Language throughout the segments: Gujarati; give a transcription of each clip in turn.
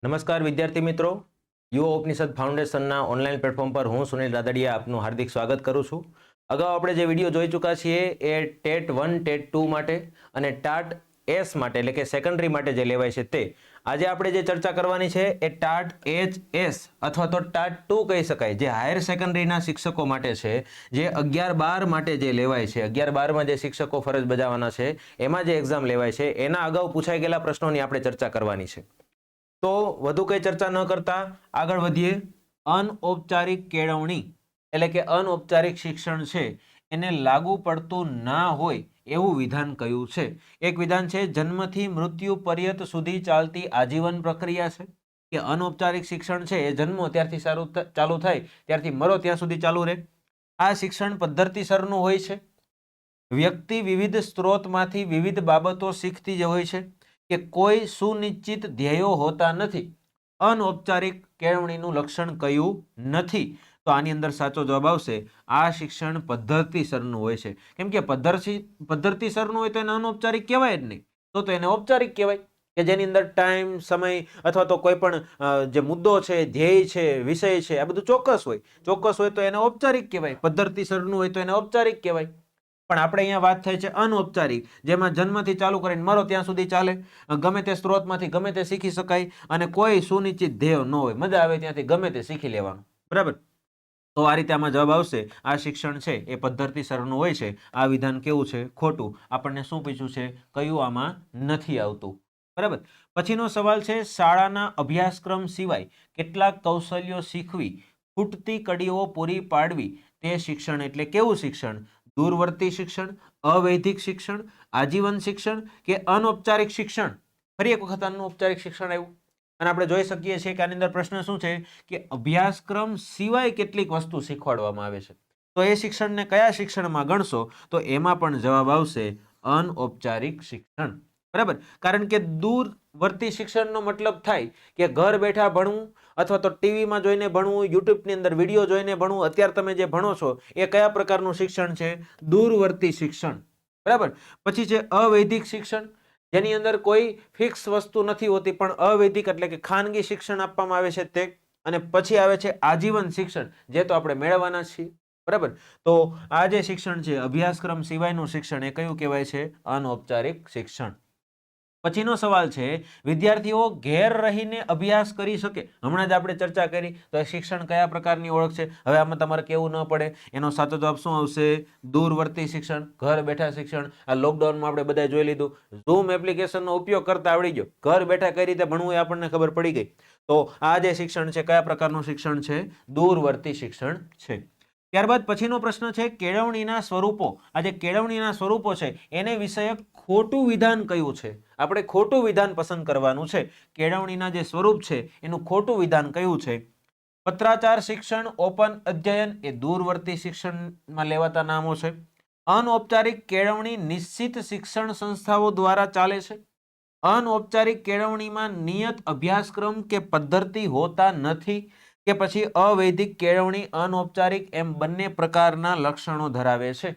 નમસ્કાર વિદ્યાર્થી મિત્રો, યુવા ઉપનિષદ ફાઉન્ડેશનના ઓનલાઈન પ્લેટફોર્મ પર હું સુનિલ રાદડિયા આપનું હાર્દિક સ્વાગત કરું છું. અગાઉ આપણે જે વિડીયો જોઈ ચૂક્યા છીએ એ ટેટ 1 ટેટ 2 માટે અને ટાટ એસ માટે એટલે કે સેકન્ડરી માટે જે લેવાય છે તે. આજે આપણે જે ચર્ચા કરવાની છે એ ટાટ એચ અથવા તો ટાટ 2 કહી શકાય, જે હાયર સેકન્ડરીના શિક્ષકો માટે છે, જે 11-12 માટે જે લેવાય છે. 11-12માં જે શિક્ષકો ફરજ બજાવવાના છે એમાં જે એક્ઝામ લેવાય છે એના અગાઉ પૂછાઈ ગયેલા પ્રશ્નોની આપણે ચર્ચા કરવાની છે. તો વધુ કઈ ચર્ચા ન કરતા આગળ વધીએ. અનૌપચારિક કેળવણી એટલે કે અનૌપચારિક શિક્ષણ છે એને લાગુ પડતું ના હોય એવું વિધાન કયું છે? એક વિધાન છે જન્મથી મૃત્યુ પર્યંત સુધી ચાલતી આજીવન પ્રક્રિયા છે, કે અનૌપચારિક શિક્ષણ છે એ જન્મો ત્યારથી ચાલુ થાય ત્યારથી મરો ત્યાં સુધી ચાલુ રહે. આ શિક્ષણ પદ્ધતિસરનું હોય છે. વ્યક્તિ વિવિધ સ્ત્રોતમાંથી વિવિધ બાબતો શીખતી જ હોય છે, કે કોઈ સુનિશ્ચિત ધ્યેયો હોતા નથી. અનૌપચારિક કેળવણીનું લક્ષણ કયું નથી? તો આની અંદર સાચો જવાબ આવશે આ શિક્ષણ પદ્ધતિસરનું હોય છે. કેમ કે પદ્ધતિસરનું હોય તો એને અનૌપચારિક કહેવાય જ નહીં, તો એને ઔપચારિક કહેવાય, કે જેની અંદર ટાઈમ, સમય અથવા તો કોઈ પણ જે મુદ્દો છે, ધ્યેય છે, વિષય છે, આ બધું ચોક્કસ હોય. ચોક્કસ હોય તો એને ઔપચારિક કહેવાય, પદ્ધતિસરનું હોય તો એને ઔપચારિક કહેવાય. પણ આપણે અહીંયા વાત થાય છે અનૌપચારિક, જેમાં જન્મથી ચાલુ કરીને મરો ત્યાં સુધી ચાલે, ગમે તે સ્ત્રોતમાંથી ગમે તે શીખી શકાય અને કોઈ સુનિશ્ચિત ધ્યેય ન હોય, મજા આવે ત્યાંથી ગમે તે શીખી લેવાનું. બરાબર? તો આ રીતે આમાં જવાબ આવશે આ શિક્ષણ છે એ પદ્ધતિસરનું હોય છે. આ વિધાન કેવું છે? ખોટું. આપણને શું પૂછ્યું છે? કયું આમાં નથી આવતું? બરાબર. પછીનો સવાલ છે શાળાના અભ્યાસક્રમ સિવાય કેટલાક કૌશલ્યો શીખવી, ખૂટતી કડીઓ પૂરી પાડવી તે શિક્ષણ એટલે કેવું શિક્ષણ? દૂરવર્તી શિક્ષણ, અવૈધિક શિક્ષણ, આજીવન શિક્ષણ કે અનૌપચારિક શિક્ષણ? ફરી એક વખત અનૌપચારિક શિક્ષણ આવ્યું અને આપણે જોઈ શકીએ છીએ કે આની અંદર પ્રશ્ન શું છે કે અભ્યાસક્રમ સિવાય કેટલીક વસ્તુ શીખવાડવામાં આવે છે. તો એ શિક્ષણને કયા શિક્ષણમાં ગણશો? તો એમાં પણ જવાબ આવશે અનૌપચારિક શિક્ષણ. બરાબર? કારણ કે દૂરવર્તી શિક્ષણનો મતલબ થાય કે ઘર બેઠા ભણવું અથવા તો ટીવીમાં જોઈને ભણવું, યુટ્યુબની અંદર વિડીયો જોઈને ભણવું. અત્યારે તમે જે ભણો છો એ કયા પ્રકારનું શિક્ષણ છે? દૂરવર્તી શિક્ષણ. બરાબર? પછી છે અવૈધિક શિક્ષણ, જેની અંદર કોઈ ફિક્સ વસ્તુ નથી હોતી, પણ અવૈધિક એટલે કે ખાનગી શિક્ષણ આપવામાં આવે છે તે. અને પછી આવે છે આજીવન શિક્ષણ, જે તો આપણે મેળવવાના છીએ. બરાબર? તો આ જે શિક્ષણ છે અભ્યાસક્રમ સિવાયનું શિક્ષણ એ કયું કહેવાય છે? અનૌપચારિક શિક્ષણ. પછીનો સવાલ છે વિદ્યાર્થીઓ ઘેર રહીને અભ્યાસ કરી શકે. હમણાં જ આપણે ચર્ચા કરી, તો શિક્ષણ કયા પ્રકારની ઓળખ છે? હવે આમાં તમારે કેવું ન પડે, એનો સાચો જવાબ શું આવશે? દૂરવર્તી શિક્ષણ, ઘર બેઠા શિક્ષણ. આ લોકડાઉનમાં આપણે બધા જોઈ લીધું, ઝૂમ એપ્લિકેશનનો ઉપયોગ કરતા આવડી ગયો, ઘર બેઠા કઈ રીતે ભણવું એ આપણને ખબર પડી ગઈ. તો આ જે શિક્ષણ છે કયા પ્રકારનું શિક્ષણ છે? દૂરવર્તી શિક્ષણ છે. ત્યારબાદ પછીનો પ્રશ્ન છે કેળવણીના સ્વરૂપો. આ જે કેળવણીના સ્વરૂપો છે એને વિષયક ખોટું વિધાન કયું છે? આપણે ખોટું વિધાન પસંદ કરવાનું છે. કેળવણીના જે સ્વરૂપ છે એનું ખોટું વિધાન કયું છે? પત્રાચાર શિક્ષણ, ઓપન અધ્યયન એ દૂરવર્તી શિક્ષણમાં લેવાતા નામો છે. અનૌપચારિક કેળવણી નિશ્ચિત શિક્ષણ સંસ્થાઓ દ્વારા ચાલે છે. અનૌપચારિક કેળવણીમાં નિયત અભ્યાસક્રમ કે પદ્ધતિ હોતા નથી. કે પછી અવૈધિક કેળવણી, અનૌપચારિક એમ બંને પ્રકારના લક્ષણો ધરાવે છે.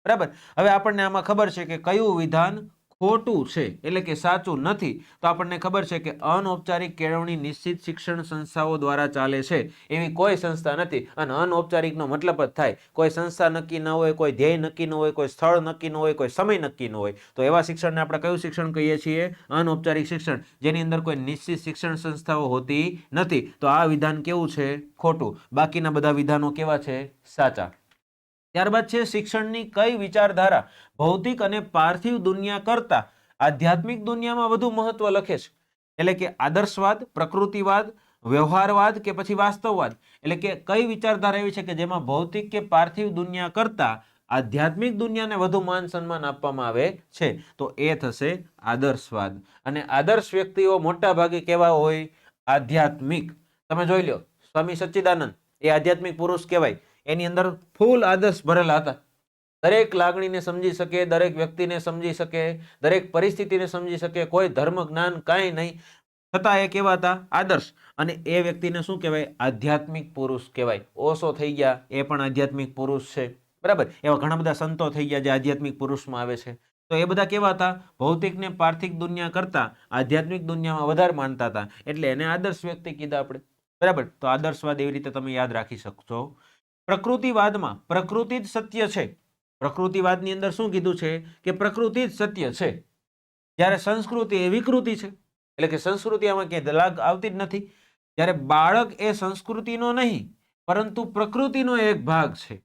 બરાબર? હવે આપણને આમાં ખબર છે કે કયું વિધાન ખોટું છે એટલે કે સાચું નથી. તો આપણને ખબર છે કે અનૌપચારિક કેળવણી નિશ્ચિત શિક્ષણ સંસ્થાઓ દ્વારા ચાલે છે એવી કોઈ સંસ્થા નથી. અને અનૌપચારિકનો મતલબ જ થાય કોઈ સંસ્થા નક્કી ન હોય, કોઈ ધ્યેય નક્કી ન હોય, કોઈ સ્થળ નક્કી ન હોય, કોઈ સમય નક્કી ન હોય. તો એવા શિક્ષણને આપણે કયું શિક્ષણ કહીએ છીએ? અનૌપચારિક શિક્ષણ, જેની અંદર કોઈ નિશ્ચિત શિક્ષણ સંસ્થાઓ હોતી નથી. તો આ વિધાન કેવું છે? ખોટું. બાકીના બધા વિધાનો કેવા છે? સાચા. ત્યારબાદ છે શિક્ષણની કઈ વિચારધારા ભૌતિક અને પાર્થિવ દુનિયા કરતા આધ્યાત્મિક દુનિયામાં વધુ મહત્વ લખે છે? એટલે કે આદર્શવાદ, પ્રકૃતિવાદ, વ્યવહારવાદ કે પછી વાસ્તવવાદ? એટલે કે કઈ વિચારધારા એવી છે કે જેમાં ભૌતિક કે પાર્થિવ દુનિયા કરતા આધ્યાત્મિક દુનિયાને વધુ માન સન્માન આપવામાં આવે છે? તો એ થશે આદર્શવાદ. અને આદર્શ વ્યક્તિઓ મોટા ભાગે કેવા હોય? આધ્યાત્મિક. તમે જોઈ લો, સ્વામી સચ્ચિદાનંદ એ આધ્યાત્મિક પુરુષ કહેવાય. એની અંદર ફૂલ આદર્શ ભરેલા હતા. દરેક લાગણીને સમજી શકે, દરેક વ્યક્તિને સમજી શકે, દરેક પરિસ્થિતિને સમજી શકે, કોઈ ધર્મ જ્ઞાન કાંઈ નહીં, છતાં એ કેવા હતા? આદર્શ. અને એ વ્યક્તિને શું કહેવાય? આધ્યાત્મિક પુરુષ કહેવાય. ઓશો થઈ ગયા, એ પણ આધ્યાત્મિક પુરુષ છે. બરાબર? એવા ઘણા બધા સંતો થઈ ગયા જે આધ્યાત્મિક પુરુષમાં આવે છે. તો એ બધા કેવા હતા? ભૌતિક ને પાર્થિક દુનિયા કરતા આધ્યાત્મિક દુનિયામાં વધારે માનતા હતા, એટલે એને આદર્શ વ્યક્તિ કીધા આપણે, બરાબર. તો આદર્શવાદ એવી રીતે તમે યાદ રાખી શકશો. પ્રકૃતિવાદમાં પ્રકૃતિ જ સત્ય છે. પ્રકૃતિવાદની અંદર શું કીધું છે કે પ્રકૃતિ જ સત્ય છે, જ્યારે સંસ્કૃતિ એ વિકૃતિ છે, એટલે કે સંસ્કૃતિ આમાં ક્યાંય દલાગ આવતી જ નથી. જ્યારે બાળક એ સંસ્કૃતિનો નહીં પરંતુ પ્રકૃતિનો એક ભાગ છે.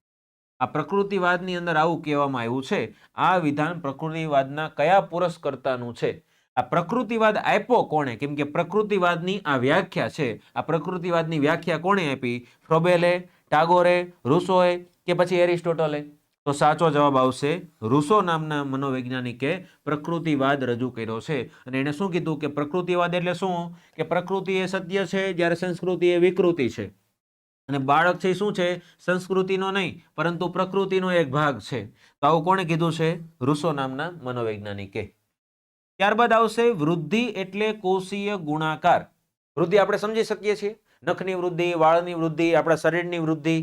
આ પ્રકૃતિવાદની અંદર આવું કહેવામાં આવ્યું છે. આ વિધાન પ્રકૃતિવાદના કયા પુરસ્કર્તાનું છે? આ પ્રકૃતિવાદ આપ્યો કોણે? કેમ કે પ્રકૃતિવાદની આ વ્યાખ્યા છે, આ પ્રકૃતિવાદની વ્યાખ્યા કોણે આપી? ફ્રોબેલે, ટાગોરે, રૂસોએ કે પછી એરિસ્ટોટલે? તો સાચો જવાબ આવશે રૂસો નામના મનોવૈજ્ઞાનિકે પ્રકૃતિવાદ રજૂ કર્યો છે. અને એને શું કીધું કે પ્રકૃતિવાદ એટલે શું? કે પ્રકૃતિ એ સત્ય છે, જ્યારે સંસ્કૃતિ એ વિકૃતિ છે. અને બાળક છે શું છે? સંસ્કૃતિનો નહીં પરંતુ પ્રકૃતિનો એક ભાગ છે. તો આવું કોણે કીધું છે? રૂસો નામના મનોવૈજ્ઞાનિકે. ત્યારબાદ આવશે વૃદ્ધિ એટલે કોષીય ગુણાકાર. વૃદ્ધિ આપણે સમજી શકીએ છીએ, નખની વૃદ્ધિ, વાળની વૃદ્ધિ, આપણા શરીરની વૃદ્ધિ,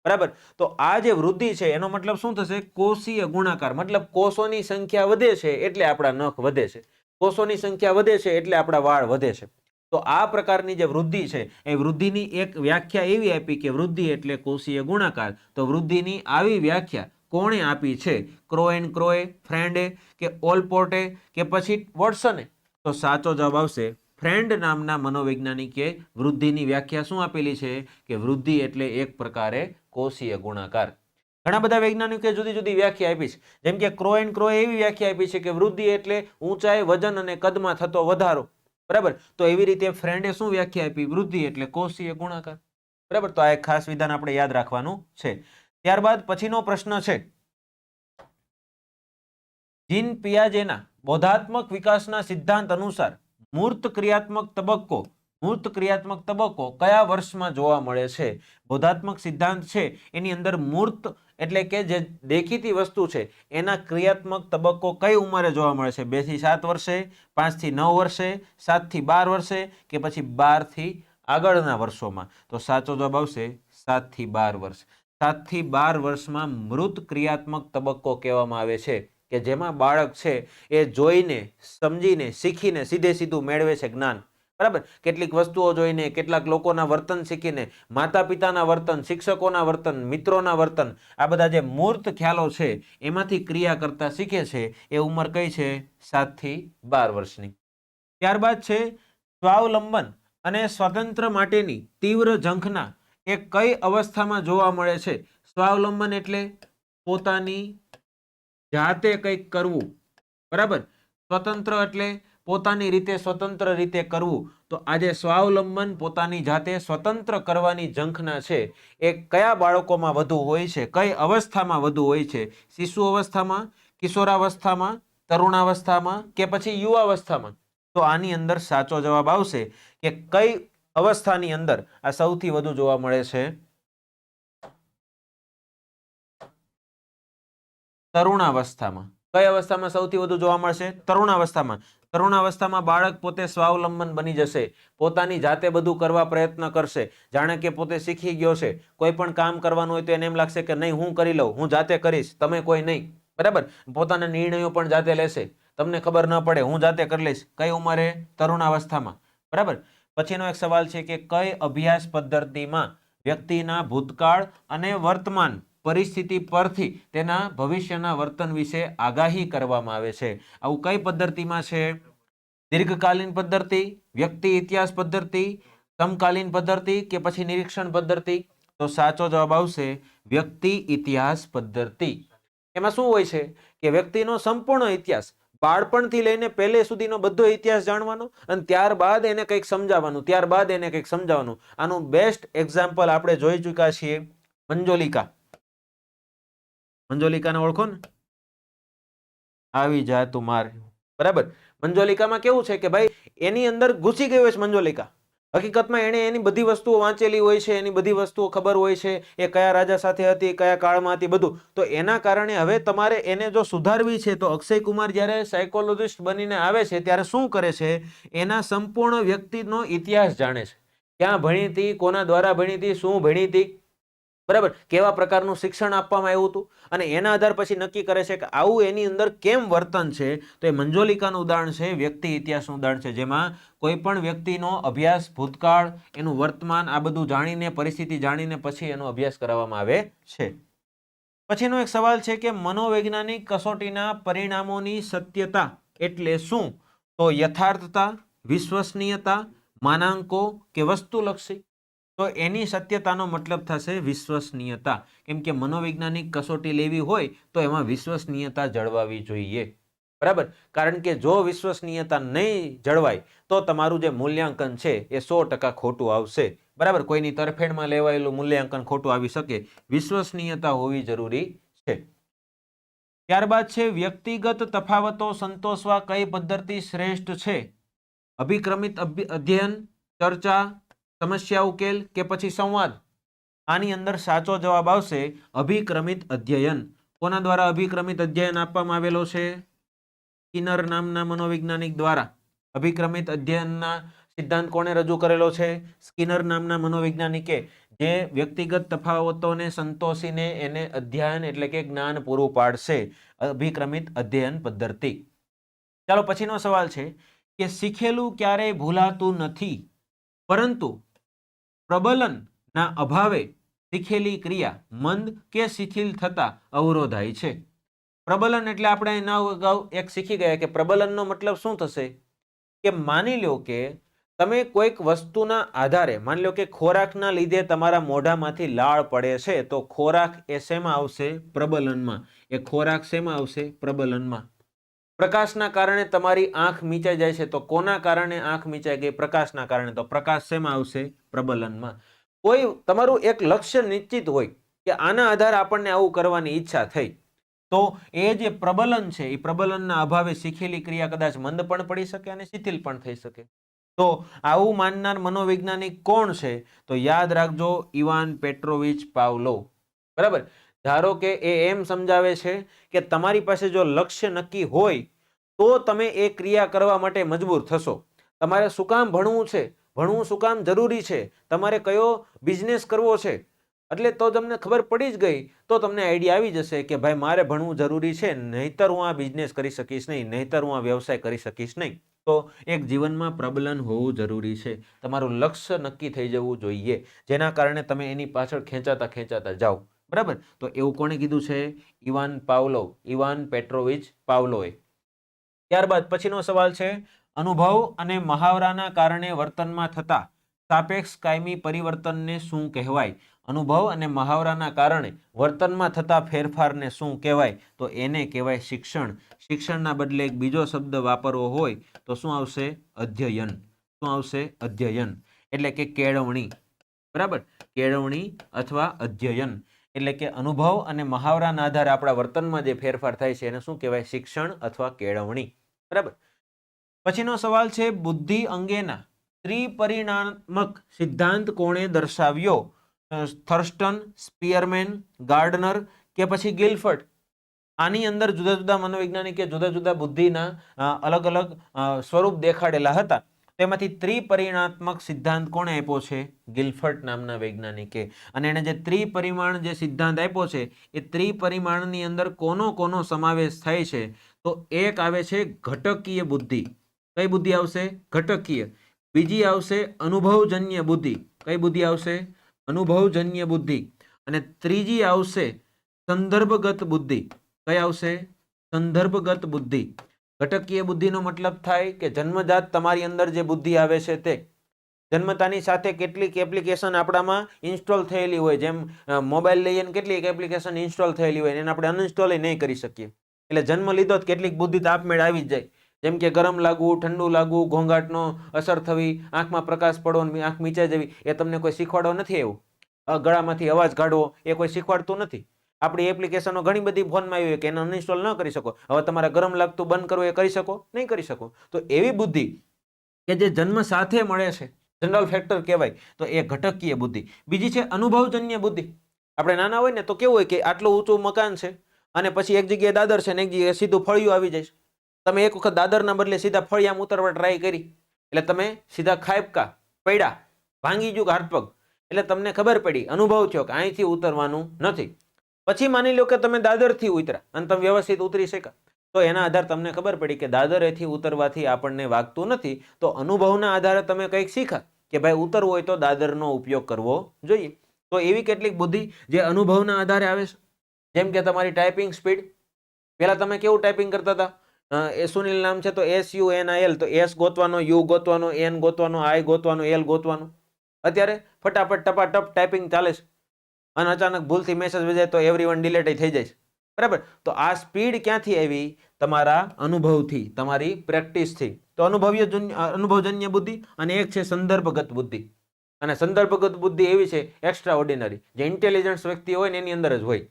બરાબર. તો આ જે વૃદ્ધિ છે એનો મતલબ શું થશે? કોષીય ગુણાકાર. મતલબ કોષોની સંખ્યા વધે છે એટલે આપણા નખ વધે છે, કોષોની સંખ્યા વધે છે એટલે આપણા વાળ વધે છે. તો આ પ્રકારની જે વૃદ્ધિ છે એ વૃદ્ધિની એક વ્યાખ્યા એવી આપી કે વૃદ્ધિ એટલે કોષીય ગુણાકાર. તો વૃદ્ધિની આવી વ્યાખ્યા કોણે આપી છે? ક્રો એન્ડ ક્રોએ, ફ્રેન્ડે કે ઓલપોર્ટે કે પછી વોટસને? તો સાચો જવાબ આવશે ફ્રેન્ડ નામના મનોવૈજ્ઞાનિકે વૃદ્ધિની વ્યાખ્યા શું આપેલી છે? કે વૃદ્ધિ એટલે એક પ્રકારે કોષીય ગુણાકાર. ઘણા બધા વૈજ્ઞાનિકોએ જુદી જુદી વ્યાખ્યા આપી છે. જેમ કે ક્રો એન્ડ ક્રોએ એવી વ્યાખ્યા આપી છે કે વૃદ્ધિ એટલે ઊંચાઈ, વજન અને કદમાં થતો વધારો, બરાબર. તો એવી રીતે ફ્રેન્ડે શું વ્યાખ્યા આપી? વૃદ્ધિ એટલે કોષીય ગુણાકાર, બરાબર. તો આ એક ખાસ વિધાન આપણે યાદ રાખવાનું છે. ત્યારબાદ પછીનો પ્રશ્ન છે, જીન પિયાજેના બોધાત્મક વિકાસના સિદ્ધાંત અનુસાર મૂર્ત ક્રિયાત્મક તબક્કો કયા વર્ષમાં જોવા મળે છે? બોધાત્મક સિદ્ધાંત છે એની અંદર મૂર્ત એટલે કે જે દેખીતી વસ્તુ છે એના ક્રિયાત્મક તબક્કો કઈ ઉંમરે જોવા મળે છે? 2 થી 7 વર્ષે, 5 થી 9 વર્ષે, 7 થી 12 વર્ષે કે પછી 12 થી આગળના વર્ષોમાં? તો સાચો જવાબ આવશે 7 થી 12 વર્ષ. 7 થી 12 વર્ષમાં મૃત ક્રિયાત્મક તબક્કો કહેવામાં આવે છે, કે જેમાં બાળક છે એ જોઈને, સમજીને, શીખીને સીધે સીધું મેળવે છે જ્ઞાન, બરાબર. કેટલીક વસ્તુઓ જોઈને, કેટલાક લોકોના વર્તન શીખીને, માતા પિતાના વર્તન, શિક્ષકોના વર્તન, મિત્રોના વર્તન, આ બધા જે મૂર્ત ખ્યાલો છે એમાંથી ક્રિયા કરતા શીખે છે. એ ઉંમર કઈ છે? 7 થી 12 વર્ષની. ત્યારબાદ છે સ્વાવલંબન અને સ્વતંત્ર માટેની તીવ્ર ઝંખના એ કઈ અવસ્થામાં જોવા મળે છે? સ્વાવલંબન એટલે પોતાની જાતે કંઈક કરવું, બરાબર. સ્વતંત્ર એટલે પોતાની રીતે સ્વતંત્ર રીતે કરવું. તો આજે સ્વાવલંબન, પોતાની જાતે સ્વતંત્ર કરવાની ઝંખના છે એ કયા બાળકોમાં વધુ હોય છે? કઈ અવસ્થામાં વધુ હોય છે? શિશુ અવસ્થામાં, કિશોરાવસ્થામાં, તરુણાવસ્થામાં કે પછી યુવાવસ્થામાં? તો આની અંદર સાચો જવાબ આવશે કે કઈ અવસ્થાની અંદર આ સૌથી વધુ જોવા મળે છે? તરુણાવસ્થામાં. કઈ અવસ્થામાં સૌથી વધુ જોવા મળશે? તરુણાવસ્થામાં. તરુણાવસ્થામાં બાળક પોતે સ્વાવલંબન બની જશે, પોતાની જાતે બધું કરવા પ્રયત્ન કરશે, જાણે કે પોતે શીખી ગયો છે. કોઈ પણ કામ કરવાનું હોય તો એને એમ લાગશે કે નહીં, હું કરી લઉં, હું જાતે કરીશ, તમે કોઈ નહીં, બરાબર. પોતાના નિર્ણયો પણ જાતે લેશે, તમને ખબર ન પડે, હું જાતે કરી લઈશ. કઈ ઉંમરે? તરુણાવસ્થામાં, બરાબર. પછીનો એક સવાલ છે કે કઈ અભ્યાસ પદ્ધતિમાં વ્યક્તિના ભૂતકાળ અને વર્તમાન પરિસ્થિતિ પરથી તેના ભવિષ્યના વર્તન વિશે આગાહી કરવામાં આવે છે? આવું કઈ પદ્ધતિમાં છે? દીર્ઘકાલીન પદ્ધતિ, વ્યક્તિ ઇતિહાસ પદ્ધતિ, સમકાલીન પદ્ધતિ કે પછી નિરીક્ષણ પદ્ધતિ? તો સાચો જવાબ આવશે વ્યક્તિ ઇતિહાસ પદ્ધતિ. એમાં શું હોય છે કે વ્યક્તિનો સંપૂર્ણ ઇતિહાસ, બાળપણથી લઈને પહેલે સુધીનો બધો ઇતિહાસ જાણવાનો અને ત્યારબાદ એને કંઈક સમજાવવાનું. આનું બેસ્ટ એક્ઝામ્પલ આપણે જોઈ ચૂક્યા છીએ મંજોલિકા. મંજોલિકાને ઓળખો ને? આવી જા તું માર, બરાબર. મંજોલિકામાં કેવું છે કે ભાઈ એની અંદર ઘૂસી ગયો છે મંજોલિકા. હકીકતમાં એને એની બધી વસ્તુઓ વાંચેલી હોય છે, એની બધી વસ્તુઓ ખબર હોય છે, એ કયા રાજા સાથે હતી, કયા કાળમાં હતી, બધું. તો એના કારણે હવે તમારે એને જો સુધારવી છે તો અક્ષય કુમાર જ્યારે સાયકોલોજિસ્ટ બનીને આવે છે ત્યારે શું કરે છે? એના સંપૂર્ણ વ્યક્તિનો ઇતિહાસ જાણે છે. ક્યાં ભણી હતી, કોના દ્વારા ભણી હતી, શું ભણી હતી, બરાબર, કેવા પ્રકારનું શિક્ષણ આપવામાં આવ્યું હતું અને એના આધાર પછી નક્કી કરે છે કે આવું એની અંદર કેમ વર્તન છે. તો એ મંજોલિકાનું ઉદાહરણ છે, વ્યક્તિ ઇતિહાસનું ઉદાહરણ છે, જેમાં કોઈ પણ વ્યક્તિનો અભ્યાસ, ભૂતકાળ, એનું વર્તમાન, આ બધું જાણીને, પરિસ્થિતિ જાણીને પછી એનો અભ્યાસ કરવામાં આવે છે. પછીનો એક સવાલ છે કે મનોવૈજ્ઞાનિક કસોટીના પરિણામોની સત્યતા એટલે શું? તો યથાર્થતા, વિશ્વસનીયતા, માનાંકો કે વસ્તુલક્ષી? તો એની સત્યતાનો મતલબ થશે વિશ્વસનીયતા, કેમ કે મનોવૈજ્ઞાનિક કસોટી લેવી હોય તો એમાં વિશ્વસનીયતા જળવાવી જોઈએ. બરાબર, કારણ કે જો વિશ્વસનીયતા નહીં જળવાય તો તમારું જે મૂલ્યાંકન છે એ 100% ખોટું આવશે. બરાબર, કોઈની તરફેણમાં લેવાયેલું મૂલ્યાંકન ખોટું આવી શકે. વિશ્વસનીયતા હોવી જરૂરી છે. ત્યારબાદ છે વ્યક્તિગત તફાવતો સંતોષવા કઈ પદ્ધતિ શ્રેષ્ઠ છે? અભિક્રમિત અધ્યયન, ચર્ચા, સમસ્યા ઉકેલ કે પછી સંવાદ? આની અંદર સાચો જવાબ આવશે અભિક્રમિત અધ્યયન. કોના દ્વારા અભિક્રમિત અધ્યયન આપવામાં આવેલો છે? સ્કિનર નામના મનોવૈજ્ઞાનિક દ્વારા. અભિક્રમિત અધ્યયનના સિદ્ધાંત કોણે રજૂ કરેલો છે? સ્કિનર નામના મનોવૈજ્ઞાનિકે, જે વ્યક્તિગત તફાવતોને સંતોષીને એને અધ્યયન એટલે કે જ્ઞાન પૂરું પાડશે. અભિક્રમિત અધ્યયન પદ્ધતિ. ચાલો પછીનો સવાલ છે કે શીખેલું ક્યારેય ભૂલાતું નથી, પરંતુ પ્રબલનના અભાવે શીખેલી ક્રિયા મંદ કે શિથિલ થતા અવરોધાય છે. પ્રબલન એટલે આપણે એના અગાઉ એક શીખી ગયા કે પ્રબલનનો મતલબ શું થશે કે માની લો કે તમે કોઈક વસ્તુના આધારે, માની લો કે ખોરાકના લીધે તમારા મોઢામાંથી લાળ પડે છે, તો ખોરાક એ શેમાં આવશે? પ્રબલનમાં. એ ખોરાક શેમાં આવશે? પ્રબલનમાં. પ્રકાશના કારણે તમારી આંખ મીચાઈ જાય છે, તો કોના કારણે આંખ મીચાઈ ગઈ? પ્રકાશના કારણે. તો પ્રકાશ શેમાં આવશે? પ્રબલનમાં. કોઈ તમારું એક લક્ષ્ય નિશ્ચિત હોય કે આના આધારે આપણને આવું કરવાની ઈચ્છા થઈ, તો એ જે પ્રબલન છે એ પ્રબલનના અભાવે શીખેલી ક્રિયા કદાચ મંદ પણ પડી શકે અને શિથિલ પણ થઈ શકે. તો આવું માનનાર મનોવૈજ્ઞાનિક કોણ છે? તો યાદ રાખજો, ઇવાન પેટ્રોવિચ પાવલોવ. બરાબર, ધારો કે એ એમ સમજાવે છે કે તમારી પાસે જો લક્ષ્ય નક્કી હોય તો તમે એ ક્રિયા કરવા માટે મજબૂર થશો. તમારે શું કામ ભણવું છે, ભણવું શું કામ જરૂરી છે, તમારે કયો બિઝનેસ કરવો છે, એટલે તો તમને ખબર પડી જ ગઈ તો તમને આઈડિયા આવી જશે કે ભાઈ મારે ભણવું જરૂરી છે, નહીતર હું આ બિઝનેસ કરી શકીશ નહીં, નહીતર હું આ વ્યવસાય કરી શકીશ નહીં. તો એક જીવનમાં પ્રબલન હોવું જરૂરી છે. તમારું લક્ષ્ય નક્કી થઈ જવું જોઈએ, જેના કારણે તમે એની પાછળ ખેંચાતા ખેંચાતા જાઓ. બરાબર, તો એવું કોણે કીધું છે? ઇવાન પાવલોવ, ઇવાન પેટ્રોવિચ પાવલોવે. ત્યારબાદ પછીનો સવાલ છે અનુભવ અને મહાવરાના કારણે વર્તનમાં થતા સાપેક્ષ કાયમી પરિવર્તનને શું કહેવાય? અનુભવ અને મહાવરાના કારણે વર્તનમાં થતા ફેરફારને શું કહેવાય? તો એને કહેવાય શિક્ષણ. શિક્ષણના બદલે એક બીજો શબ્દ વાપરવો હોય તો શું આવશે? અધ્યયન. શું આવશે? અધ્યયન. એટલે કે કેળવણી. બરાબર, કેળવણી અથવા અધ્યયન. એટલે કે અનુભવ અને મહાવરાના આધારે આપણા વર્તનમાં જે ફેરફાર થાય છે એને શું કહેવાય? શિક્ષણ અથવા કેળવણી. બરાબર. પછીનો સવાલ છે બુદ્ધિ અંગેના ત્રિપરિમાણાત્મક સિદ્ધાંત કોણે દર્શાવ્યો? થર્સ્ટન, સ્પિયરમેન, ગાર્ડનર કે પછી ગિલફર્ટ? આની અંદર જુદા જુદા મનોવૈજ્ઞાનિકે જુદા જુદા બુદ્ધિના અલગ અલગ સ્વરૂપ દેખાડેલા હતા. તેમાંથી ત્રિપરિમાણાત્મક સિદ્ધાંત કોણે આપ્યો છે? ગિલફર્ટ નામના વૈજ્ઞાનિકે. અને એને જે ત્રિપરિમાણ જે સિદ્ધાંત આપ્યો છે એ ત્રિપરિમાણની અંદર કોનો કોનો સમાવેશ થાય છે? તો એક આવે છે ઘટકીય બુદ્ધિ. કઈ બુદ્ધિ આવશે? ઘટકીય. બીજી આવશે અનુભવજન્ય બુદ્ધિ. કઈ બુદ્ધિ આવશે? અનુભવજન્ય બુદ્ધિ. અને ત્રીજી આવશે સંદર્ભગત બુદ્ધિ. કઈ આવશે? સંદર્ભગત બુદ્ધિ. ઘટકીય બુદ્ધિનો મતલબ થાય કે જન્મજાત તમારી અંદર જે બુદ્ધિ આવે છે તે જન્મતાની સાથે કેટલીક એપ્લિકેશન આપણામાં ઇન્સ્ટોલ થયેલી હોય, જેમ મોબાઈલ લઈએ ને કેટલીક એપ્લિકેશન ઇન્સ્ટોલ થયેલી હોય એને આપણે અનઇન્સ્ટોલ નહીં કરી શકીએ. એટલે જન્મ લીધો જ કેટલીક બુદ્ધિ તો આપમેળે આવી જ જાય, જેમ કે ગરમ લાગવું, ઠંડુ લાગવું, ઘોંઘાટનો અસર થવી, આંખમાં પ્રકાશ પડવો, આંખ મીચાઈ જવી, એ તમને કોઈ શીખવાડવા નથી આવ્યું. ગળામાંથી અવાજ કાઢવો એ કોઈ શીખવાડતું નથી. આપણી એપ્લિકેશનો ઘણી બધી ફોનમાં આવી હોય કે એને અનઇન્સ્ટોલ ન કરી શકો. હવે તમારે ગરમ લાગતું બંધ કરવું એ કરી શકો? નહીં કરી શકો. તો એવી બુદ્ધિ કે જે જન્મ સાથે મળે છે, જનરલ ફેક્ટર કહેવાય, તો એ ઘટકીય બુદ્ધિ. બીજી છે અનુભવજન્ય બુદ્ધિ. આપણે નાના હોય ને તો કેવું હોય કે આટલું ઊંચું મકાન છે અને પછી એક જગ્યાએ દાદર છે ને એક જગ્યાએ સીધું ફળિયું આવી જાય. તમે એક વખત દાદરના બદલે સીધા ફળિયામાં ઉતરવા ટ્રાય કરી એટલે તમે સીધા ખાબકા પડ્યા, ભાંગી ગયું હાથ પગ. એટલે તમને ખબર પડી, અનુભવ થયો કે અહીંથી ઉતરવાનું નથી. પછી માની લો કે તમે દાદરથી ઉતર્યા અને તમે વ્યવસ્થિત ઉતરી શક્યા, તો એના આધારે તમને ખબર પડી કે દાદરેથી ઉતરવાથી આપણને વાગતું નથી, તો અનુભવના આધારે તમે કંઈક શીખા કે ભાઈ ઉતરવું હોય તો દાદરનો ઉપયોગ કરવો જોઈએ. તો એવી કેટલીક બુદ્ધિ જે અનુભવના આધારે આવે છે. જેમ કે તમારી ટાઈપિંગ સ્પીડ. પહેલા તમે કેવું ટાઈપિંગ કરતા હતા? એ સુનિલ નામ છે તો SUNIL, તો એસ ગોતવાનો, યુ ગોતવાનો, એન ગોતવાનો, આઈ ગોતવાનો, એલ ગોતવાનો. અત્યારે ફટાફટ ટપાટપ ટાઈપિંગ ચાલે છે અને અચાનક ભૂલથી મેસેજ વજાય તો એવરીવન ડિલેટ થઈ જાય છે. બરાબર? તો આ સ્પીડ ક્યાંથી આવી? તમારા અનુભવથી, તમારી પ્રેક્ટિસથી. તો અનુભવજન્ય બુદ્ધિ અને એક છે સંદર્ભગત બુદ્ધિ. અને સંદર્ભગત બુદ્ધિ એવી છે એક્સ્ટ્રા ઓર્ડિનરી, જે ઇન્ટેલિજન્સ વ્યક્તિ હોય ને એની અંદર જ હોય.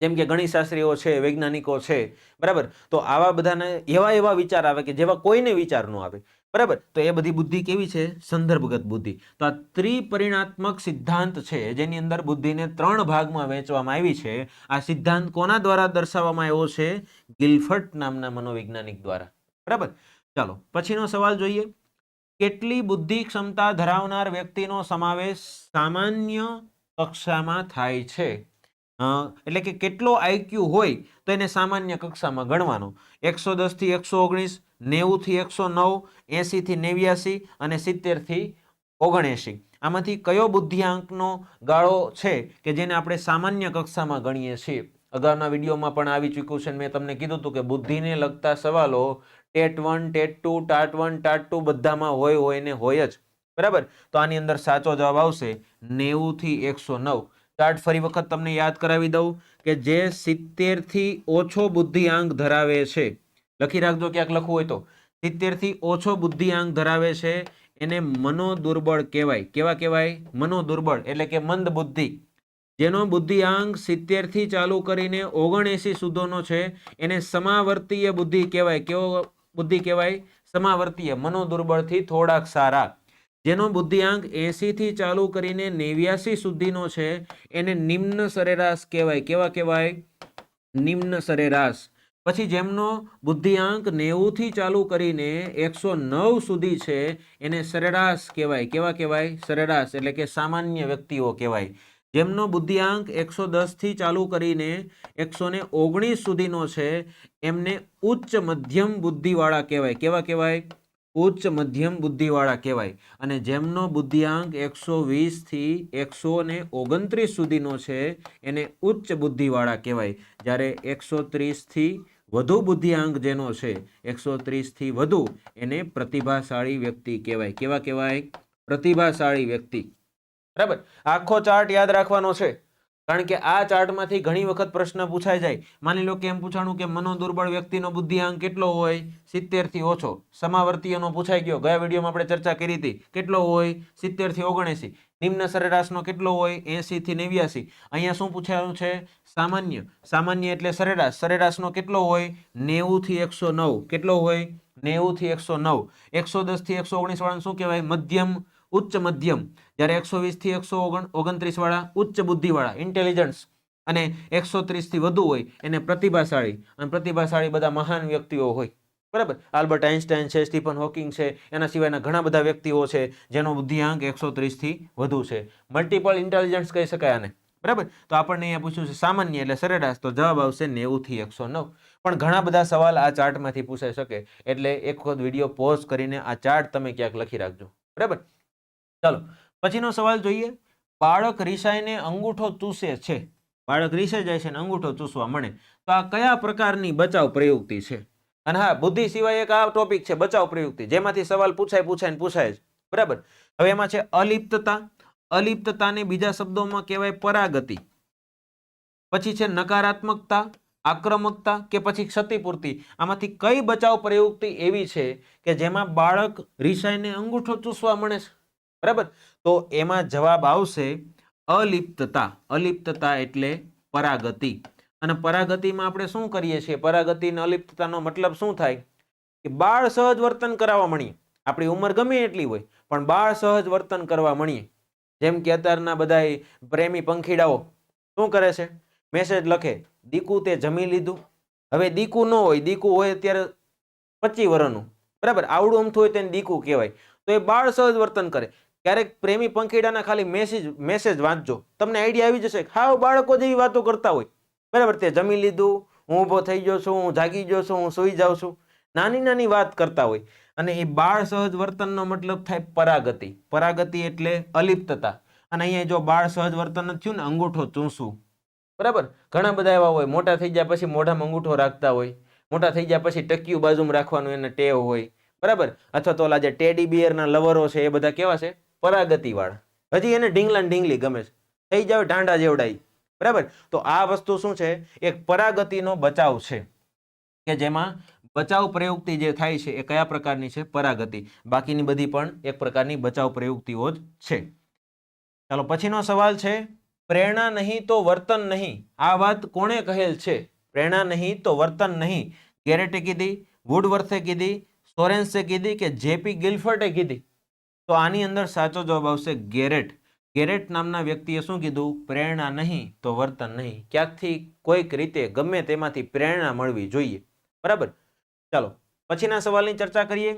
જેમ કે ગણિતશાસ્ત્રીઓ છે, વૈજ્ઞાનિકો છે. બરાબર? તો આવા બધાને એવા વિચાર આવે કે જેવા કોઈને વિચાર ન આવે. બરાબર? તો એ બધી બુદ્ધિ કેવી છે? સંદર્ભગત બુદ્ધિ. તો આ ત્રિપરિણાત્મક સિદ્ધાંત છે, જેની અંદર બુદ્ધિને 3 ભાગમાં વહેંચવામાં આવી છે. આ સિદ્ધાંત કોના દ્વારા દર્શાવવામાં આવ્યો છે? ગિલફર્ટ નામના મનોવૈજ્ઞાનિક દ્વારા. બરાબર? ચાલો પછીનો સવાલ જોઈએ. કેટલી બુદ્ધિ ક્ષમતા ધરાવનાર વ્યક્તિનો સમાવેશ સામાન્ય કક્ષામાં થાય છે? એટલે કે કેટલો આઈક્યુ હોય તો એને સામાન્ય કક્ષામાં ગણવાનો. 110 થી 119, 90 થી 109, 80 થી 89 અને 70 થી 79. આમાંથી કયો બુદ્ધિઆંકનો ગાળો છે કે જેને આપણે સામાન્ય કક્ષામાં ગણીએ છીએ? અગાઉના વિડીયોમાં પણ આવી ચૂક્યું છે. મેં તમને કીધું હતું કે બુદ્ધિને લગતા સવાલો ટેટ 1, ટેટ 2, ટાટ 1, ટાટ 2 બધામાં હોય ને હોય જ. બરાબર? તો આની અંદર સાચો જવાબ આવશે 90 થી 109. ચાર્ટ ફરી વખત તમને યાદ કરાવી દઉં કે જે 70 થી ઓછો બુદ્ધિઆંક ધરાવે છે, લખી રાખજો ક્યાંક લખવું હોય તો. 70 થી ઓછો બુદ્ધિઆંક ધરાવે છે એને મનોદુર્બળ કહેવાય. કેવા કહેવાય? મનોદુર્બળ એટલે કે મંદ બુદ્ધિ. જેનો બુદ્ધિઆંક 70 થી ચાલુ કરીને 79 સુધીનો છે એને સમાવર્તીય બુદ્ધિ કહેવાય. કેવો બુદ્ધિ કહેવાય? સમાવર્તીય. મનોદુર્બળથી થોડાક સારા. જેનો બુદ્ધિઆંક 80 થી ચાલુ કરીને 89 સુધીનો છે એને નિમ્ન સરેરાશ કહેવાય. કેવા કહેવાય? નિમ્ન સરેરાશ. પછી જેમનો બુદ્ધિઆંક 90 થી ચાલુ કરીને 109 સુધી છે એને સરેરાશ કહેવાય. કેવા કહેવાય? સરેરાશ એટલે કે સામાન્ય વ્યક્તિઓ કહેવાય. જેમનો બુદ્ધિઆંક 110 થી ચાલુ કરીને 119 સુધીનો છે એમને ઉચ્ચ મધ્યમ બુદ્ધિવાળા કહેવાય. કેવા કહેવાય? ઉચ્ચ મધ્યમ બુદ્ધિવાળા કહેવાય. અને જેમનો બુદ્ધિઆંક 120 થી 129 સુધીનો છે એને ઉચ્ચ બુદ્ધિવાળા કહેવાય. જ્યારે 130 થી વધુ બુદ્ધિઆંક જેનો છે, 130 થી વધુ, એને પ્રતિભાશાળી વ્યક્તિ કહેવાય. કેવા કહેવાય? પ્રતિભાશાળી વ્યક્તિ. બરાબર? આખો ચાર્ટ યાદ રાખવાનો છે, કારણ કે આ ચાર્ટમાંથી ઘણી વખત પ્રશ્ન પૂછાઈ જાય. માની લો કે એમ પૂછાણું કે મનોદુર્બળ વ્યક્તિનો બુદ્ધિઆંક કેટલો હોય? 70 થી ઓછો. સમાવર્તીયનો પૂછાઈ ગયો, ગયા વિડીયોમાં આપણે ચર્ચા કરી હતી. કેટલો હોય? 70 થી 79. નિમ્ન સરેરાશનો કેટલો હોય? 80 થી 89. અહીંયા શું પૂછાયું છે? સામાન્ય. સામાન્ય એટલે સરેરાશ. સરેરાશનો કેટલો હોય? 90 થી 109. કેટલો હોય? 90 થી 109. 110 થી 119 વાળાને શું કહેવાય? મધ્યમ, ઉચ્ચ મધ્યમ. જ્યારે 120 થી 129 વાળા ઉચ્ચ બુદ્ધિવાળા, ઇન્ટેલિજન્સ. અને 130 થી વધુ હોય એને પ્રતિભાશાળી. અને પ્રતિભાશાળી બધા મહાન વ્યક્તિઓ હોય. બરાબર? આલ્બર્ટ આઇન્સ્ટાઈન છે, સ્ટીફન હોકિંગ છે, એના સિવાયના ઘણા બધા વ્યક્તિઓ છે જેનો બુદ્ધિઆંક 130 થી વધુ છે. મલ્ટિપલ ઇન્ટેલિજન્સ કહી શકાય આને. બરાબર? તો આપણને અહીંયા પૂછ્યું છે સામાન્ય એટલે સરેરાશ, તો જવાબ આવશે 90 થી 109. પણ ઘણા બધા સવાલ આ ચાર્ટમાંથી પૂછાઈ શકે, એટલે એક વખત વિડીયો પોઝ કરીને આ ચાર્ટ તમે ક્યાંક લખી રાખજો. બરાબર? ચાલો પછીનો સવાલ જોઈએ. બાળક રીસાઈને અંગૂઠો ચૂસે છે. બાળક રીસાઈ જાય છે અને અંગૂઠો ચૂસવા મળે, તો આ કયા પ્રકારની બચાવ પ્રયુક્તિ છે? અને હા, બુદ્ધિ સિવાય એક આ ટોપિક છે બચાવ પ્રયુક્તિ, જેમાંથી સવાલ પૂછાય જ. બરાબર? હવે એમાં છે અલિપ્તતા. અલિપ્તતાને બીજા શબ્દોમાં કહેવાય પરાગતિ. પછી છે નકારાત્મકતા, આક્રમકતા કે પછી ક્ષતિપૂર્તિ. આમાંથી કઈ બચાવ પ્રયુક્તિ એવી છે કે જેમાં બાળક રીસાઈને અંગૂઠો ચૂસવા મળે છે? બરાબર? તો એમાં જવાબ આવશે અલિપ્તતા. અલિપ્તતા એટલે પરાગતિ. અને પરાગતિમાં આપણે શું કરીએ છીએ? પરાગતિ અને અલિપ્તતાનો મતલબ શું થાય? કે બાળ સહજ વર્તન કરાવવા મળીએ. આપણી ઉંમર ગમે એટલી હોય પણ બાળ સહજ વર્તન કરવા મળીએ. જેમ કે અત્યારના બધા પ્રેમી પંખીડાઓ શું કરે છે? મેસેજ લખે, દીકુ તે જમી લીધું. હવે દીકુ ન હોય, દીકુ હોય અત્યારે 25 વર્ષનું. બરાબર? આવડું અમથું હોય તેને દીકુ કહેવાય. તો એ બાળ સહજ વર્તન કરે. ક્યારેક પ્રેમી પંખીડાના ખાલી મેસેજ વાંચજો, તમને આઈડિયા આવી જશે. હાવ બાળકો જેવી વાતો કરતા હોય, બરાબર. તે જમી લીધું, હું ઊભો થઈ ગયો છું, હું જાગી ગયો છું, હું સૂઈ જાઉં છું, નાની નાની વાત કરતા હોય. અને એ બાળ સહજ વર્તનનો મતલબ થાય પરાગતિ. પરાગતિ એટલે અલિપ્તતા. અને અહીંયા જો બાળ સહજ વર્તન જ થયું ને, અંગૂઠો ચૂસવું, બરાબર. ઘણા બધા એવા હોય, મોટા થઈ ગયા પછી મોઢામાં અંગૂઠો રાખતા હોય, મોટા થઈ ગયા પછી ટકિયું બાજુમાં રાખવાનું એને ટેવ હોય, બરાબર. અથવા તો ઓલા જે ટેડી બિયરના લવરો છે એ બધા કેવા છે? પરાગતિ વાળા. હજી એને ઢીંગલા ઢીંગલી ગમે છે, થઈ જાવ ઢાંડા જેવડાઈ, બરાબર. તો આ વસ્તુ શું છે? એક પરાગતિનો બચાવ છે, કે જેમાં બચાવ પ્રયુક્તિ જે થાય છે એ કયા પ્રકારની છે? પરાગતિ. બાકીની બધી પણ એક પ્રકારની બચાવ પ્રયુક્તિઓ જ છે. ચાલો પછીનો સવાલ છે, પ્રેરણા નહીં તો વર્તન નહીં. આ વાત કોણે કહેલ છે? પ્રેરણા નહીં તો વર્તન નહીં. ગેરેટે કીધી, વુડવર્થે કીધી, સોરેન્સે કીધી કે જેપી ગિલ્ફર્ટે કીધી? તો આની અંદર સાચો જવાબ આવશે ગેરેટ. ગેરેટ નામના વ્યક્તિએ શું કીધું? પ્રેરણા નહીં તો વર્તન નહીં. ક્યાંકથી કોઈક રીતે ગમે તેમાંથી પ્રેરણા મળવી જોઈએ, બરાબર. ચાલો પછીના સવાલની ચર્ચા કરીએ